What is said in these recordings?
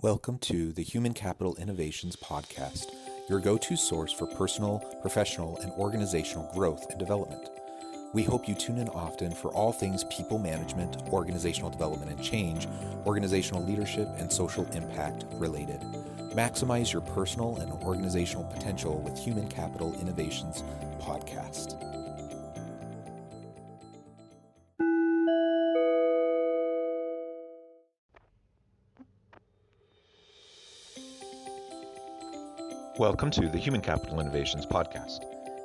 Welcome to the Human Capital Innovations Podcast, your go-to source for personal, professional, and organizational growth and development. We hope you tune in often for all things people management, organizational development and change, organizational leadership, and social impact related. Maximize your personal and organizational potential with Human Capital Innovations Podcast. Welcome to the Human Capital Innovations Podcast.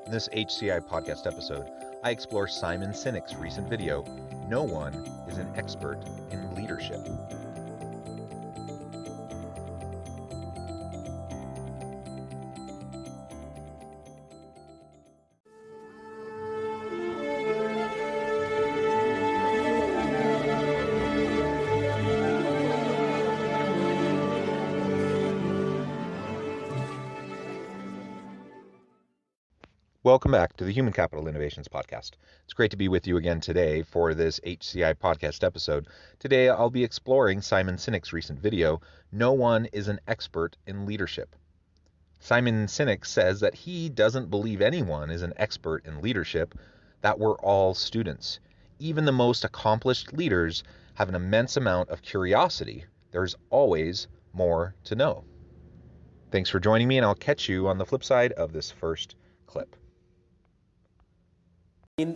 In this HCI podcast episode, I explore Simon Sinek's recent video, "No One is an Expert in Leadership." Welcome back to the Human Capital Innovations Podcast. It's great to be with you again today for this HCI podcast episode. Today I'll be exploring Simon Sinek's recent video, "No One is an Expert in Leadership." Simon Sinek says that he doesn't believe anyone is an expert in leadership, that we're all students. Even the most accomplished leaders have an immense amount of curiosity. There's always more to know. Thanks for joining me, and I'll catch you on the flip side of this first clip.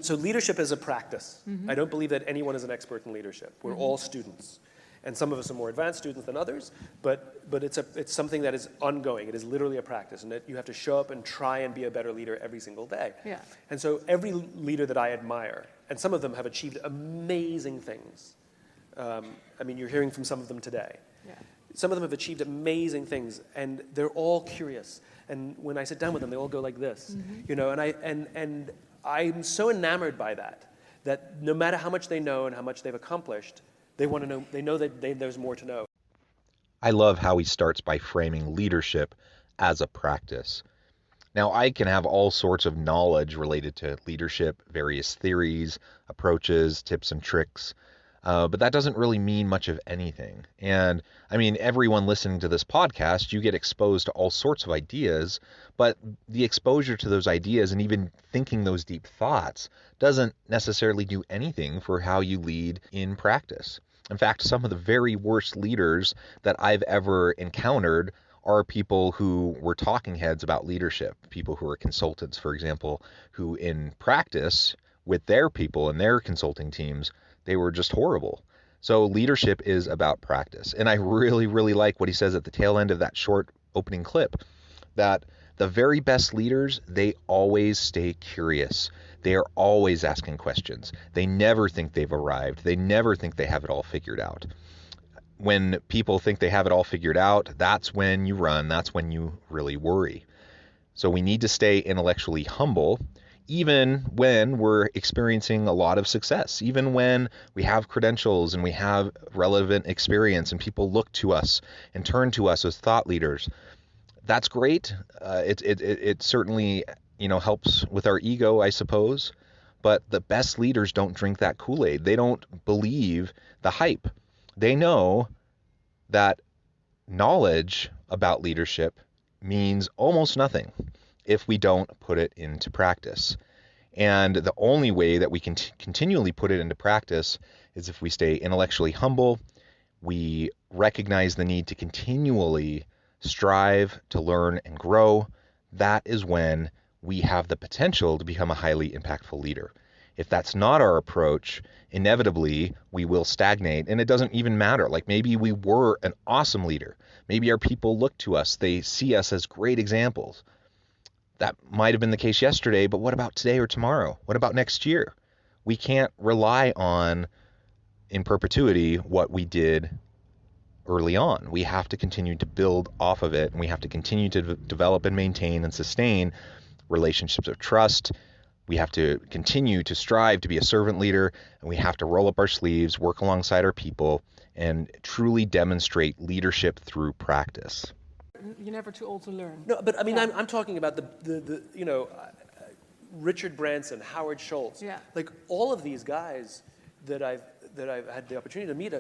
So leadership is a practice. I don't believe that anyone is an expert in leadership. We're all students. And some of us are more advanced students than others, but it's something that is ongoing. It is literally a practice, and that you have to show up and try and be a better leader every single day. Yeah. And so every leader that I admire, and some of them have achieved amazing things. You're hearing from some of them today. Yeah. Some of them have achieved amazing things, and they're all curious. And when I sit down with them, they all go like this, and I'm so enamored by that no matter how much they know and how much they've accomplished, they want to know. They know that there's more to know. I love how he starts by framing leadership as a practice. Now, I can have all sorts of knowledge related to leadership, various theories, approaches, tips and tricks, but that doesn't really mean much of anything. And everyone listening to this podcast, you get exposed to all sorts of ideas, but the exposure to those ideas and even thinking those deep thoughts doesn't necessarily do anything for how you lead in practice. In fact, some of the very worst leaders that I've ever encountered are people who were talking heads about leadership, people who are consultants, for example, who in practice with their people and their consulting teams, they were just horrible. So leadership is about practice. And I really, really like what he says at the tail end of that short opening clip, that the very best leaders, they always stay curious. They are always asking questions. They never think they've arrived. They never think they have it all figured out. When people think they have it all figured out, that's when you run. That's when you really worry. So we need to stay intellectually humble, even when we're experiencing a lot of success, even when we have credentials and we have relevant experience and people look to us and turn to us as thought leaders. That's great. It certainly, helps with our ego, I suppose. But the best leaders don't drink that Kool-Aid. They don't believe the hype. They know that knowledge about leadership means almost nothing if we don't put it into practice. And the only way that we can continually put it into practice is if we stay intellectually humble, we recognize the need to continually strive to learn and grow. That is when we have the potential to become a highly impactful leader. If that's not our approach, inevitably we will stagnate, and it doesn't even matter. Like maybe we were an awesome leader. Maybe our people look to us. They see us as great examples. That might have been the case yesterday, but what about today or tomorrow? What about next year? We can't rely on, in perpetuity, what we did early on. We have to continue to build off of it, and we have to continue to develop and maintain and sustain relationships of trust. We have to continue to strive to be a servant leader, and we have to roll up our sleeves, work alongside our people, and truly demonstrate leadership through practice. You're never too old to learn. No, but I'm talking about the Richard Branson, Howard Schultz, like all of these guys that I've had the opportunity to meet.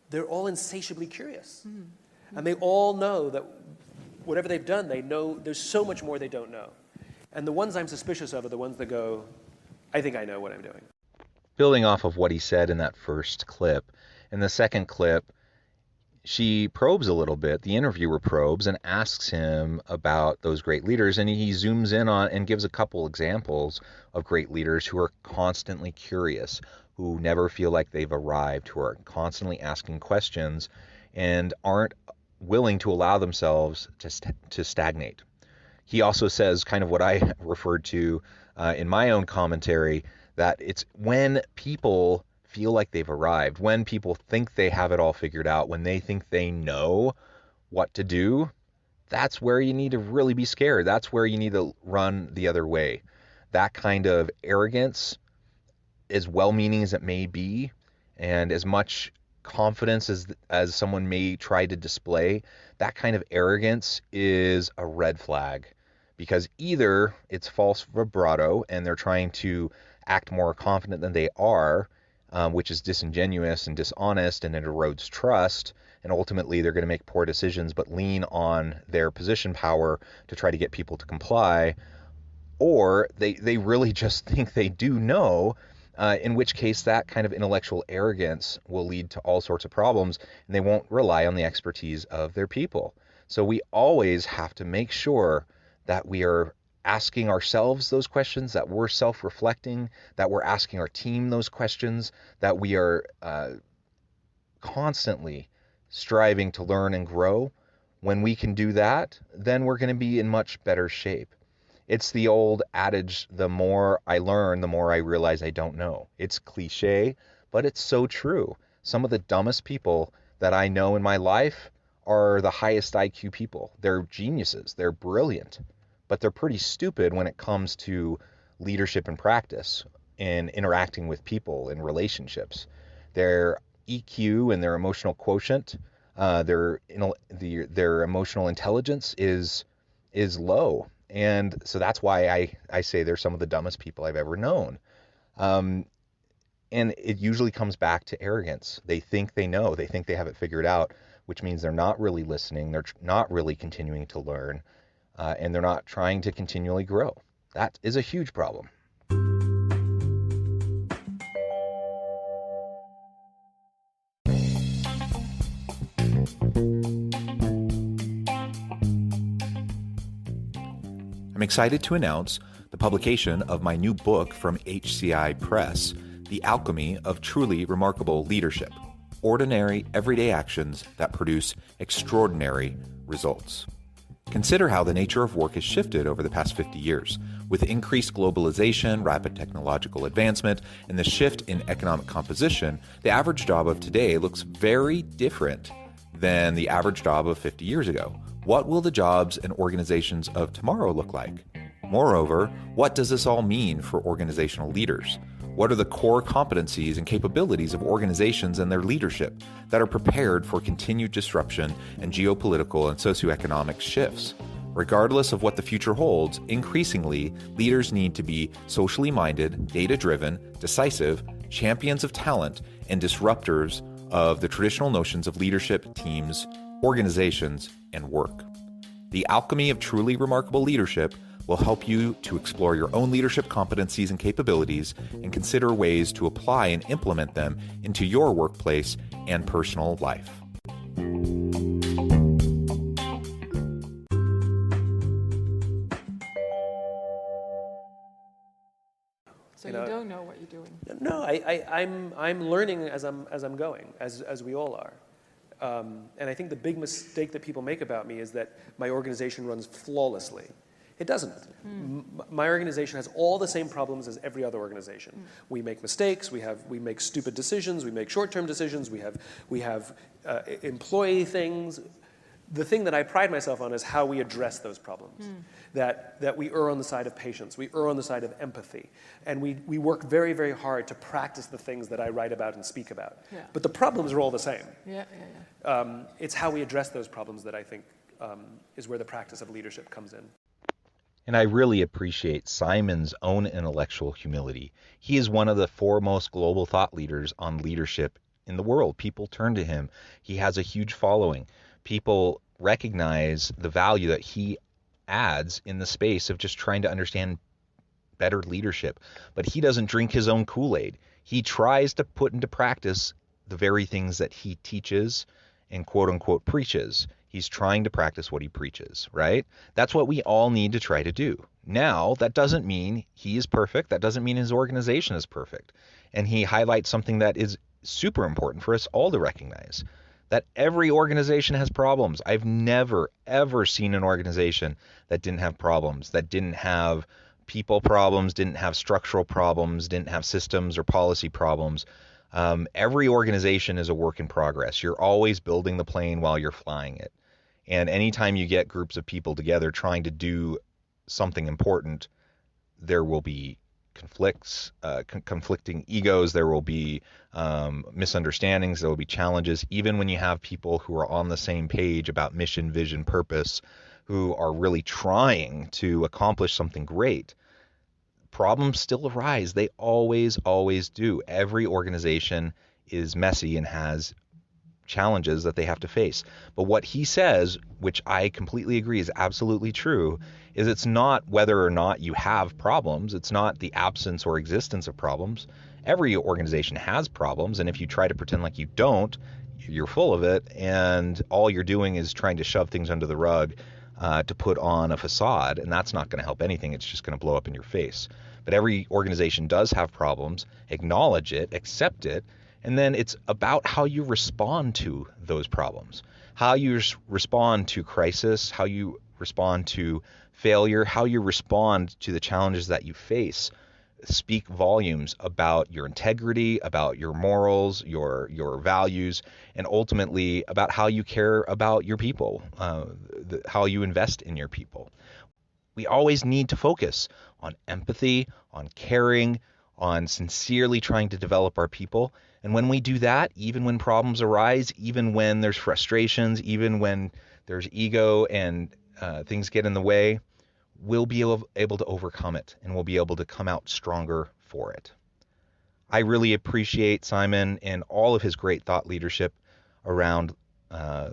they're all insatiably curious. And they all know that whatever they've done, they know there's so much more they don't know. And the ones I'm suspicious of are the ones that go, I think I know what I'm doing. Building off of what he said in that first clip, in the second clip, she probes a little bit, the interviewer probes and asks him about those great leaders, and he zooms in on and gives a couple examples of great leaders who are constantly curious, who never feel like they've arrived, who are constantly asking questions and aren't willing to allow themselves to stagnate. He also says kind of what I referred to in my own commentary, that it's when people feel like they've arrived, when people think they have it all figured out, when they think they know what to do, that's where you need to really be scared. That's where you need to run the other way. That kind of arrogance, as well-meaning as it may be, and as much confidence as someone may try to display, that kind of arrogance is a red flag, because either it's false vibrato and they're trying to act more confident than they are, which is disingenuous and dishonest, and it erodes trust, and ultimately they're going to make poor decisions but lean on their position power to try to get people to comply, or they really just think they do know, in which case that kind of intellectual arrogance will lead to all sorts of problems, and they won't rely on the expertise of their people. So we always have to make sure that we are asking ourselves those questions, that we're self-reflecting, that we're asking our team those questions, that we are constantly striving to learn and grow. When we can do that, then we're going to be in much better shape. It's the old adage, the more I learn, the more I realize I don't know. It's cliche, but it's so true. Some of the dumbest people that I know in my life are the highest IQ people. They're geniuses. They're brilliant. But they're pretty stupid when it comes to leadership and practice and interacting with people in relationships. Their EQ and their emotional quotient, their emotional intelligence is low. And so that's why I say they're some of the dumbest people I've ever known. And it usually comes back to arrogance. They think they know. They think they have it figured out, which means they're not really listening. They're not really continuing to learn. And they're not trying to continually grow. That is a huge problem. I'm excited to announce the publication of my new book from HCI Press, The Alchemy of Truly Remarkable Leadership: Ordinary, Everyday Actions That Produce Extraordinary Results. Consider how the nature of work has shifted over the past 50 years. With increased globalization, rapid technological advancement, and the shift in economic composition, the average job of today looks very different than the average job of 50 years ago. What will the jobs and organizations of tomorrow look like? Moreover, what does this all mean for organizational leaders? What are the core competencies and capabilities of organizations and their leadership that are prepared for continued disruption and geopolitical and socioeconomic shifts? Regardless of what the future holds, increasingly, leaders need to be socially minded, data-driven, decisive, champions of talent, and disruptors of the traditional notions of leadership, teams, organizations, and work. The Alchemy of Truly Remarkable Leadership will help you to explore your own leadership competencies and capabilities and consider ways to apply and implement them into your workplace and personal life. So you don't know what you're doing. No, I'm learning as I'm going, as we all are. And I think the big mistake that people make about me is that my organization runs flawlessly. It doesn't. My organization has all the same problems as every other organization. We make mistakes. We make stupid decisions. We make short-term decisions. We have employee things. The thing that I pride myself on is how we address those problems. That we err on the side of patience. We err on the side of empathy. And we work very, very hard to practice the things that I write about and speak about. Yeah. But the problems are all the same. Yeah. It's how we address those problems that I think is where the practice of leadership comes in. And I really appreciate Simon's own intellectual humility. He is one of the foremost global thought leaders on leadership in the world. People turn to him. He has a huge following. People recognize the value that he adds in the space of just trying to understand better leadership. But he doesn't drink his own Kool-Aid. He tries to put into practice the very things that he teaches and quote unquote preaches. He's trying to practice what he preaches, right? That's what we all need to try to do. Now, that doesn't mean he is perfect. That doesn't mean his organization is perfect. And he highlights something that is super important for us all to recognize, that every organization has problems. I've never, ever seen an organization that didn't have problems, that didn't have people problems, didn't have structural problems, didn't have systems or policy problems. Every organization is a work in progress. You're always building the plane while you're flying it. And anytime you get groups of people together trying to do something important, there will be conflicts, conflicting egos, there will be misunderstandings, there will be challenges. Even when you have people who are on the same page about mission, vision, purpose, who are really trying to accomplish something great, problems still arise. They always, always do. Every organization is messy and has challenges that they have to face. But what he says, which I completely agree is absolutely true, is it's not whether or not you have problems. It's not the absence or existence of problems. Every organization has problems, and if you try to pretend like you don't, you're full of it, and all you're doing is trying to shove things under the rug to put on a facade, and that's not going to help anything. It's just going to blow up in your face. But every organization does have problems. Acknowledge it, accept it, and then it's about how you respond to those problems, how you respond to crisis, how you respond to failure, how you respond to the challenges that you face. Speak volumes about your integrity, about your morals, your values, and ultimately about how you care about your people, how you invest in your people. We always need to focus on empathy, on caring, on sincerely trying to develop our people. And when we do that, even when problems arise, even when there's frustrations, even when there's ego and things get in the way, we'll be able to overcome it, and we'll be able to come out stronger for it. I really appreciate Simon and all of his great thought leadership around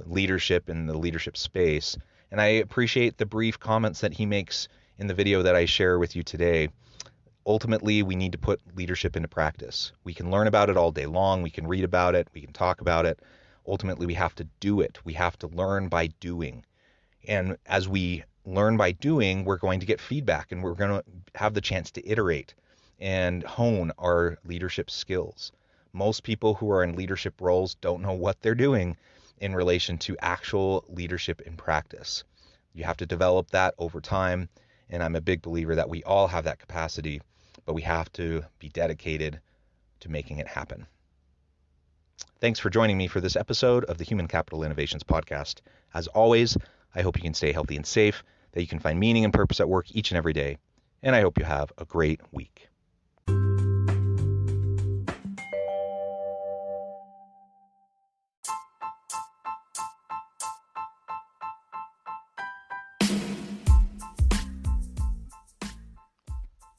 leadership in the leadership space. And I appreciate the brief comments that he makes in the video that I share with you today. Ultimately, we need to put leadership into practice. We can learn about it all day long. We can read about it. We can talk about it. Ultimately, we have to do it. We have to learn by doing. And as we learn by doing, we're going to get feedback, and we're going to have the chance to iterate and hone our leadership skills. Most people who are in leadership roles don't know what they're doing in relation to actual leadership in practice. You have to develop that over time, and I'm a big believer that we all have that capacity, but we have to be dedicated to making it happen. Thanks for joining me for this episode of the Human Capital Innovations Podcast. As always, I hope you can stay healthy and safe, that you can find meaning and purpose at work each and every day, and I hope you have a great week.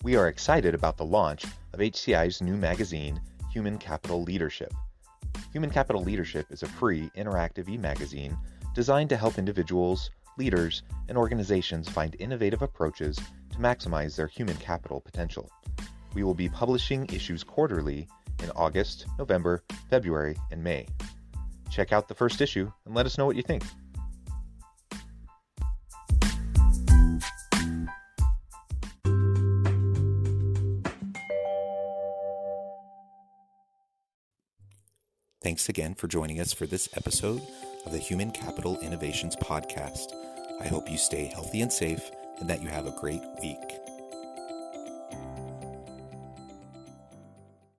We are excited about the launch of HCI's new magazine, Human Capital Leadership. Human Capital Leadership is a free, interactive e-magazine designed to help individuals, leaders, and organizations find innovative approaches to maximize their human capital potential. We will be publishing issues quarterly in August, November, February, and May. Check out the first issue and let us know what you think. Thanks again for joining us for this episode of the Human Capital Innovations Podcast. I hope you stay healthy and safe and that you have a great week.